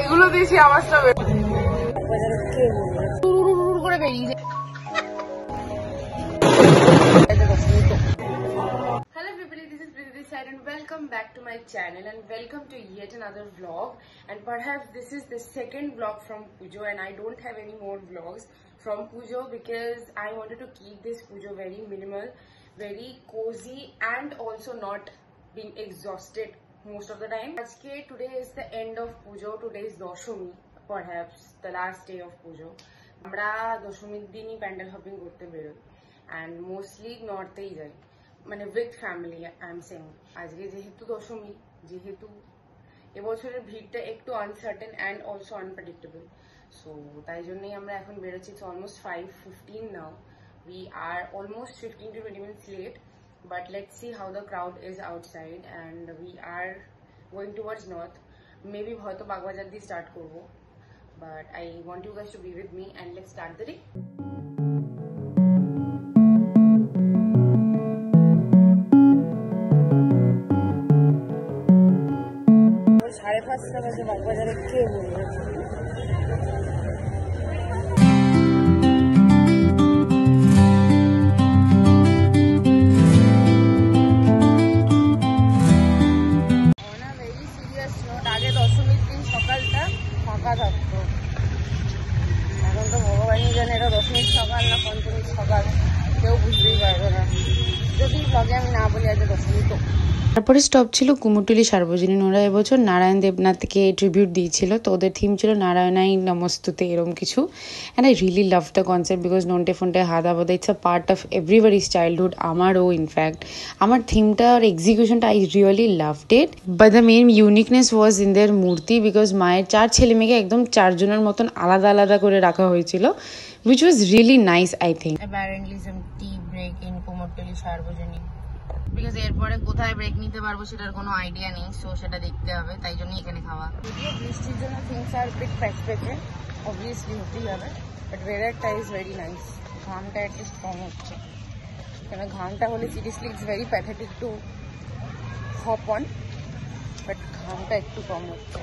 এগুলো দিয়েছি আওয়াজটা করে বেরিয়েছে। Hello everybody, this is Priti Side and welcome back to my channel and welcome to yet another vlog, and perhaps this is the second vlog from Pujo and I don't have any more vlogs from Pujo because I wanted to keep this Pujo very minimal, very cozy and also not being exhausted most of the time. Today is the end of Pujo, today is Doshami, perhaps the last day of Pujo. আমরা দশমীর দিনই pandal hopping করতে বেরোই and mostly নর্থেই যাই, মানে with family. I am saying আজকে যেহেতু দশমী, যেহেতু এবছরের ভিড়টা একটু uncertain and also unpredictable, so তাই জন্যই আমরা এখন বেরোচ্ছি। It's almost 5:15 now, we R almost 15 to 20 minutes late, but let's see how the crowd is outside and we are going towards north. Maybe হয়তো বাগবাজার দিয়ে স্টার্ট করবো, but I want you guys to be with me and let's start the day. সাড়ে 5টা বাজে বাগবাজারে কে বলবে। Very serious note, আগে দশমীর দিন সকালটা ফাঁকা থাকতো, এখন তো ভগবানই জানে এটা দশমীর সকাল না পঞ্চমীর সকাল, কেউ বুঝতেই পারবে না যদি ব্লগে আমি না বলি আজ দশমী। তো তারপরে স্টপ ছিল কুমোরটুলি সার্বজনীন। ওরা এবছর নারায়ণ দেবনাথকে ট্রিবিউট দিয়েছিল, তো ওদের থিম ছিল নারায়ণাই নমস্তুতে, এরকম কিছু। And I really love the concept because Nonte Phonte Hada Bada it's a part of everybody's childhood, আমারও ইনফ্যাক্ট। আমার থিমটা আর এক্সিকিউশনটা I really loved it, but the main uniqueness was in their মূর্তি বিকজ মায়ের 4 ছেলে মেয়েকে একদম 4 জনের মতন আলাদা আলাদা করে রাখা হয়েছিল, which was really nice I think. Apparently some tea break in Kumortuli সার্বজনীন, বিকজ এরপরে কোথায় ব্রেক নিতে পারবো সেটার কোনো আইডিয়া নেই, সো সেটা দেখতে হবে, তাই জন্য এখানে খাওয়া। যদিও বৃষ্টির জন্য থিংস আর বিট প্যাচপ্যাচে, অবভিয়াসলি হতেই হবে, বাট ওয়েদারটা ইজ ভেরি নাইস। ঘামটা অ্যাটলিস্ট কম হচ্ছে, কেন ঘামটা হলে seriously it's very pathetic to hop on, but ঘামটা একটু কম হচ্ছে।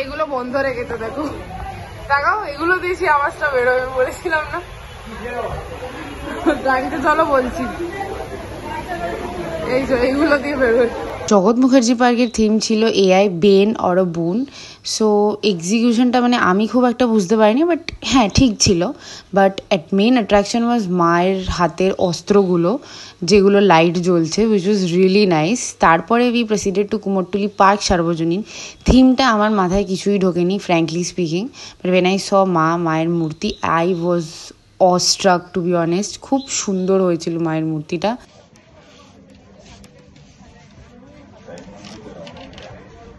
এগুলো বন্ধ রেখে তো দেখো, তাকাও, এগুলো দিয়েছি আওয়াজটা বেরোবে, বলেছিলাম না গাড়িতে চলো বলছি, এই যে এইগুলো দিয়ে বেরোয়। জগৎ মুখার্জি পার্কের থিম ছিল এআই বেন অর আ বুন, সো এক্সিকিউশনটা মানে আমি খুব একটা বুঝতে পারিনি, বাট হ্যাঁ ঠিক ছিল। বাট মেন অ্যাট্রাকশন ওয়াজ মায়ের হাতের অস্ত্রগুলো যেগুলো লাইট জ্বলছে, উইচ ওয়াজ রিয়েলি নাইস। তারপরে we proceeded to Kumortuli park Sarbojanin. থিমটা আমার মাথায় কিছুই ঢোকেনি frankly speaking, but when I saw মায়ের মূর্তি I was awestruck to be honest. খুব সুন্দর হয়েছিল মায়ের মূর্তিটা।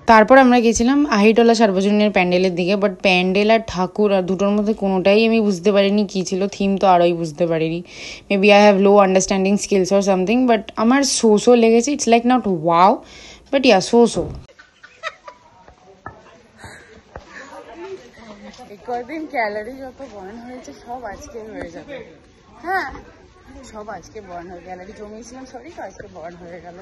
তারপর আমরা গেছিলাম আহিটলা সার্বজনীনের প্যান্ডেলের দিকে, বাট প্যান্ডেল আর ঠাকুর আর দুটোর মধ্যে কোনোটাই আমি বুঝতে পারিনি কী ছিল, থিম তো আরোই বুঝতে পারিনি। Maybe I have low understanding skills or something, but আমার সো লেগেছে। It's like not wow, but yeah so কদিন ক্যালারি যত বার্ন হয়েছে সব আজকে হয়ে যাবে। হ্যাঁ, সব আজকে বার্ন হয়ে, ক্যালারি জমিয়েছিলাম সরি, তো আজকে বার্ন হয়ে গেল।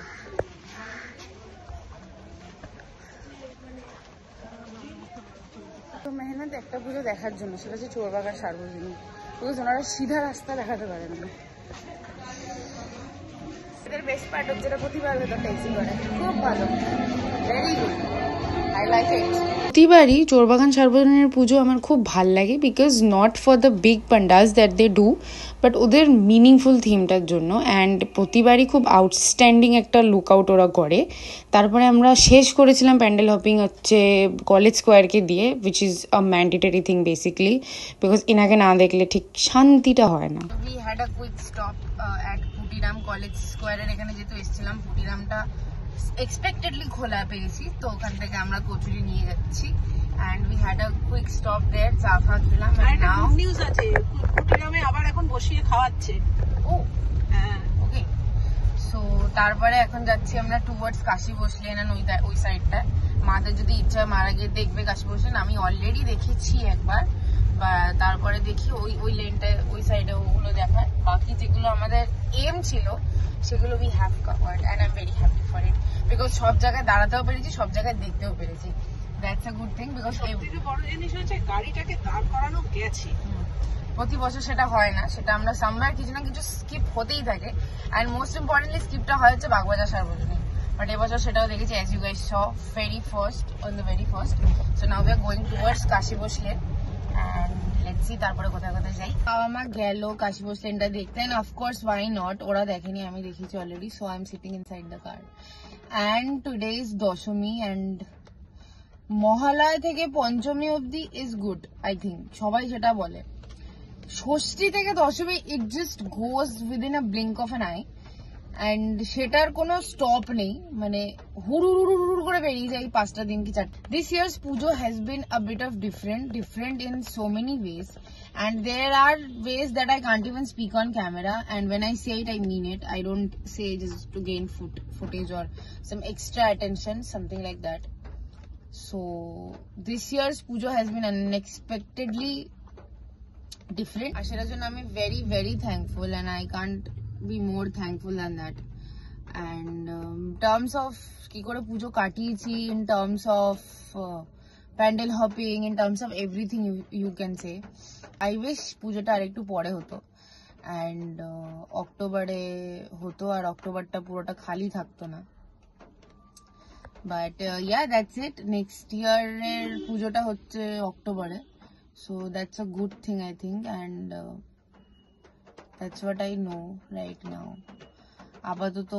তো মেহনত একটা পুজো দেখার জন্য, সেটা হচ্ছে চোরবাগান সার্বজনীন, বিকজ ওনারা সিধা রাস্তা দেখাতে পারেন না। এদের বেস্ট পার্ট হচ্ছে যেটা প্রতিবার ভেতর ট্যাক্সি করে, খুব ভালো, very good, I like it. প্রতিবারই চোরবাগান সার্বজনীনের পুজো আমার খুব ভাল লাগে because not for the big pandals that they do, but ওদের মিনিংফুল থিমটার জন্য। অ্যান্ড প্রতিবারই খুব আউটস্ট্যান্ডিং একটা লুকআউট ওরা করে। তারপরে আমরা শেষ করেছিলাম প্যান্ডেল হপিং হচ্ছে কলেজ স্কোয়ারকে দিয়ে, which is a mandatory thing basically, because এনাকে না দেখলে ঠিক শান্তিটা হয় না। We had a quick stop at Putiram college স্কোয়ারের এখানে, যেহেতু এসেছিলাম পুটিরামটা এক্সপেক্টেডলি খোলা পেয়েছি, তো ওখান থেকে আমরা কচুরি নিয়ে যাচ্ছি। and we had a quick stop there, চা ফা খেলাম। আর একটা গুড নিউজ আছে, পুটিরামে আবার এখন বসিয়ে খাওয়াচ্ছে। ও হ্যাঁ, ওকে। সো তারপরে এখন যাচ্ছি আমরা টুয়ার্ডস কাশী বসলেন, ওই সাইডটা মাদের যদি ইচ্ছা মারা গিয়ে দেখবে কাশী বসলেন, আমি অলরেডি দেখেছি একবার, বা তারপরে দেখি ওই লেনটায় ওই সাইডে ওগুলো দেখার। বাকি যেগুলো আমাদের এম ছিল সেগুলো we have covered and I am very happy for it, because সব জায়গায় দাঁড়াতেও পেরেছি, সব জায়গায় দেখতেও পেরেছি। That's a good thing because সবথেকে বড় জিনিস হচ্ছে গাড়িটাকে দাঁড় করানো গেছে। প্রতি বছর সেটা হয় না, সেটা আমরা সামওয়্যার কিছু না কিছু স্কিপ হতেই থাকে। অ্যান্ড মোস্ট ইম্পর্টেন্টলি স্কিপটা হয় হচ্ছে বাগবাজার সার্বজনীন, বাট এবছর সেটাও দেখেছি as you guys saw very first on the very first. So now we are going towards Kashibose lane and let's see তারপরে কোথায় কোথায় যাই। বাবা মা গেল কাশীবোস লেনটা দেখতে, অ্যান্ড অফকোর্স ওয়াই নট, ওরা দেখেনি আমি দেখেছি already. So I am sitting inside the car and today is Dashami and Mahalaya থেকে পঞ্চমী অবধি ইজ গুড আই থিঙ্ক, সবাই সেটা বলে। ষষ্ঠী থেকে Dashami it just goes within a blink of an I, and সেটার কোনো স্টপ নেই, মানে হুড় করে বেরিয়ে যায় 5টা দিন কি 4টা। This year's puja has been a bit of different in so many ways, and there are ways that I can't even speak on camera, and when I say it I mean it. I don't say just to gain footage or some extra attention, something like that. So this year's pujo has been unexpectedly different. আর সেটার জন্য আমি very very thankful, and I can't be more thankful than that. And terms of কি করে পুজো কাটিয়েছি, in terms of pandal hopping, in terms of everything you can say, I wish পুজোটা আরেকটু পরে হতো, and অক্টোবরে হতো আর অক্টোবরটা পুরোটা খালি থাকতো না। But yeah, that's it. Next year এর পুজোটা হচ্ছে অক্টোবরে, so that's a good thing I think, and that's what I know right now. আপাতত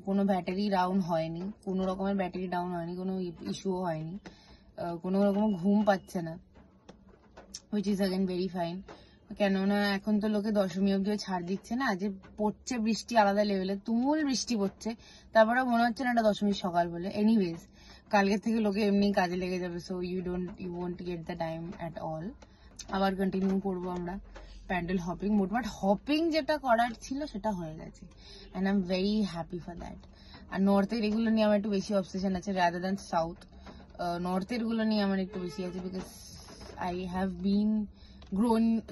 কোনো ব্যাটারি ডাউন হয়নি, কোনো রকমের ব্যাটারি ডাউন হয়নি, কোনো ইস্যুও হয়নি, কোনো রকম ঘুম পাচ্ছে না, which is again very fine. কেননা এখন তো লোকে দশমী অব্দি ছাড় দিচ্ছে না, যে পড়ছে বৃষ্টি আলাদা লেভেলে, তুমুল বৃষ্টি পড়ছে, তারপরে মনে হচ্ছে না এটা দশমীর সকাল বলে। এনিওয়েজ কালকের থেকে লোকে এমনি কাজে লেগে যাবে, so you won't get the time at all. আবার কন্টিনিউ করবো আমরা প্যান্ডেল হপিং। মোটমাট হপিং যেটা করার ছিল সেটা হয়ে গেছে, and I am very happy for that. আর নর্থের এগুলো নিয়ে আমার একটু বেশি অবসেশন আছে রাদার দ্যান সাউথ। নর্থের গুলো নিয়ে আমার একটু বেশি আছে, because I have been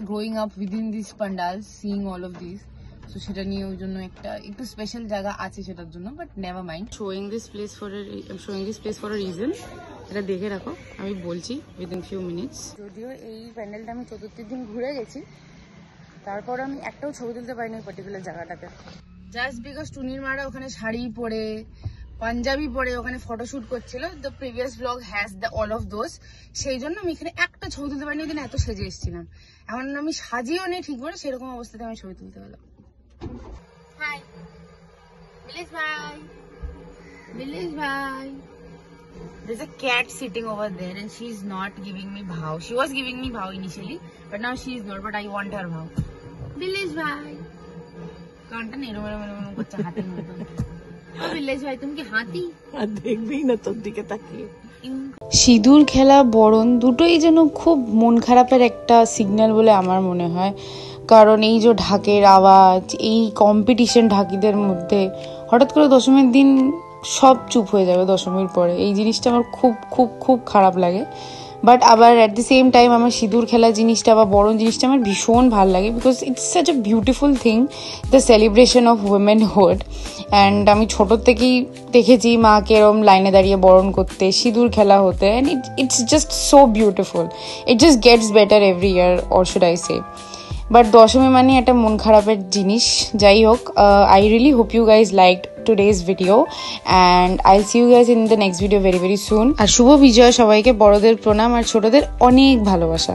growing up within these pandals, seeing all of these, so সেটা নিয়ে ওই জন্য একটু স্পেশাল জায়গা আছে সেটার জন্য, but never mind. showing this place for a reason, এটা দেখে রাখো, আমি বলছি within few minutes। যদিও এই প্যান্ডেলটা আমি চতুর্থীর দিন ঘুরে গেছি, তারপর আমি একটাও ছবি তুলতে পারিনি ওই পার্টিকুলার জায়গাটাতে, জাস্ট বিকজ টুনির মারা ওখানে শাড়ি পরে পাঞ্জাবি পরে ওখানে ফটোশুট করছিল। The previous blog has all of those, সেই জন্য আমি এখানে একটা ছবি তুলতে পারিনি। ওই দিন এত সেজে এসেছিলাম, এখন আমি সাজিয়েও নেই ঠিক করে, সেরকম অবস্থাতে আমি ছবি তুলতে গেলাম। হাই বিলেশ ভাই, বিলেশ ভাই, there's a cat sitting over there and she is not giving me bhav. She was giving me bhav initially, but now she is not, but I want her bhav. বিলেশ ভাই কানটা নেই এরম করছে হাতের মতো। সিঁদুর খেলা বরণ দুটোই যেন খুব মন খারাপের একটা সিগন্যাল বলে আমার মনে হয়, কারণ এই যে ঢাকের আওয়াজ, এই কম্পিটিশন ঢাকিদের মধ্যে, হঠাৎ করে দশমীর দিন সব চুপ হয়ে যাবে দশমীর পরে, এই জিনিসটা আমার খুব খুব খুব খারাপ লাগে। বাট আবার অ্যাট দি সেম টাইম আমার সিঁদুর খেলা জিনিসটা বা বরণ জিনিসটা আমার ভীষণ ভালো লাগে, because it's such a beautiful thing, the celebration of womanhood. And আমি ছোটোর থেকেই দেখেছি মাকে এরম লাইনে দাঁড়িয়ে বরণ করতে, সিঁদুর খেলা হতে, and it's just so beautiful, it just gets better every year, or should I say. But Dashami মানে একটা মন খারাপের জিনিস। যাই হোক, I really hope you guys liked today's video and I'll see you guys in the next video very very soon. আর শুভ বিজয় সবাইকে, বড়দের প্রণাম আর ছোটদের অনেক ভালোবাসা।